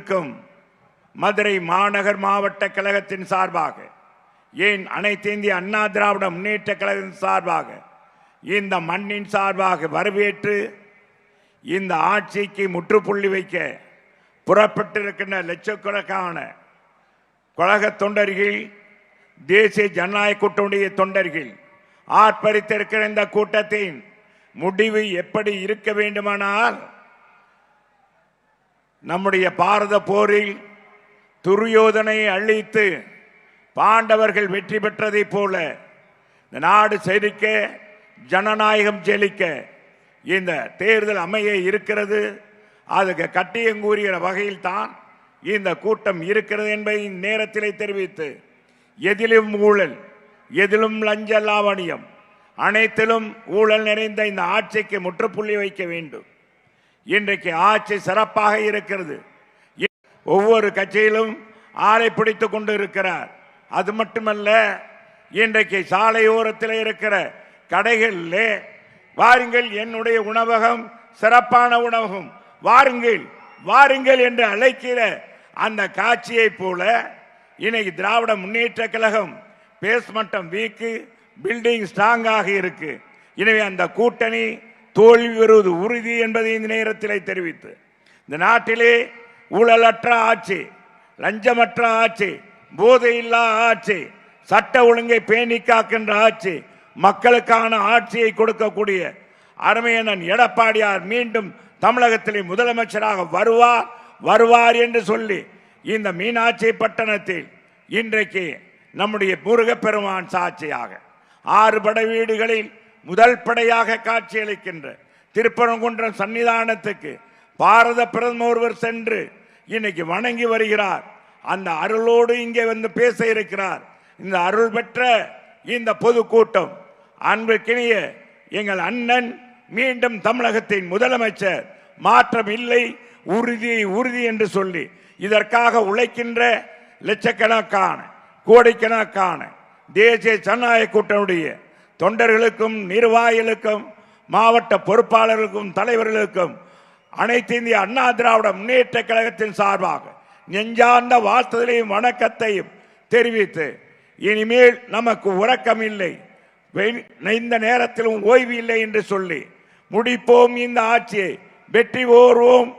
இருக்கும் மதுரை மாநகர் மாவட்ட கழகத்தின் சார்பாக, ஏன் அனைத்து இந்திய அண்ணா திராவிட முன்னேற்ற கழகத்தின் சார்பாக, இந்த மண்ணின் சார்பாக வரவேற்று இந்த ஆட்சிக்கு முற்றுப்புள்ளி வைக்க புறப்பட்டிருக்கின்ற லட்சக்கணக்கான கழக தொண்டர்கள், தேசிய ஜனநாயக கூட்டணியுடைய தொண்டர்கள் ஆர்ப்பரித்திருக்கிற இந்த கூட்டத்தின் முடிவு எப்படி இருக்க வேண்டுமானால், நம்முடைய பாரத போரில் துரியோதனை அழித்து பாண்டவர்கள் வெற்றி பெற்றதை போல இந்த நாடு செழிக்க, ஜனநாயகம் செழிக்க இந்த தேர்தல் அமைய இருக்கிறது. அதுக்கு கட்டியங்கூறுகிற வகையில் தான் இந்த கூட்டம் இருக்கிறது என்பதை நேரத்திலே தெரிவித்து, எதிலும் ஊழல், எதிலும் லஞ்ச லாவணியம், அனைத்திலும் ஊழல் நிறைந்த இந்த ஆட்சிக்கு முற்றுப்புள்ளி வைக்க வேண்டும். இன்றைக்கு ஆட்சி சிறப்பாக இருக்கிறது. ஒவ்வொரு கட்சியிலும் ஆளை பிடித்துக் கொண்டு இருக்கிறார். அது மட்டுமல்ல, இன்றைக்கு சாலையோரத்தில் இருக்கிற கடைகளிலே வாருங்கள், என்னுடைய உணவகம் சிறப்பான உணவகம், வாருங்கள் வாருங்கள் என்று அழைக்கிற அந்த காட்சியை போல இன்னைக்கு திராவிட முன்னேற்ற கழகம் பேஸ்மட்டம் வீக்கு, பில்டிங் ஸ்ட்ராங்காக இருக்கு. எனவே அந்த கூட்டணி தோல்வி வருவது உறுதி என்பதை இந்த நேரத்தில் தெரிவித்து, இந்த நாட்டிலே ஊழலற்ற ஆட்சி, லஞ்சமற்ற ஆட்சி, போதையில்லா ஆட்சி, சட்ட ஒழுங்கை பேணி காக்கின்ற ஆட்சி, மக்களுக்கான ஆட்சியை கொடுக்கக்கூடிய அருமையண்ணன் எடப்பாடியார் மீண்டும் தமிழகத்திலே முதலமைச்சராக வருவார் என்று சொல்லி இந்த மீனாட்சி பட்டணத்தில் இன்றைக்கு நம்முடைய முருகப்பெருமான் சாட்சியாக 6 படை வீடுகளில் முதல் படையாக காட்சியளிக்கின்ற திருப்பரங்குன்றம் சன்னிதானத்துக்கு பாரத பிரதமர் ஒருவர் சென்று இன்னைக்கு வணங்கி வருகிறார். அந்த அருளோடு இங்கே வந்து பேச இருக்கிறார். இந்த அருள் பெற்ற இந்த பொதுக்கூட்டம், அன்பிற்கினிய எங்கள் அண்ணன் மீண்டும் தமிழகத்தின் முதலமைச்சர், மாற்றம் இல்லை, உறுதி என்று சொல்லி இதற்காக உழைக்கின்ற லட்சக்கணக்கான கோடிக்கணக்கான தேசிய ஜனநாயக கூட்டணியுடைய தொண்டர்களுக்கும், நிர்வாகிகளுக்கும், மாவட்ட பொறுப்பாளர்களுக்கும், தலைவர்களுக்கும் அனைத்து இந்திய அண்ணா திராவிட முன்னேற்ற கழகத்தின் சார்பாக நெஞ்சார்ந்த வாழ்த்துதலையும் வணக்கத்தையும் தெரிவித்து, இனிமேல் நமக்கு உறக்கம் இல்லை, இந்த நேரத்திலும் ஓய்வு இல்லை என்று சொல்லி முடிப்போம் இந்த ஆட்சியை, வெற்றி பெறுவோம்.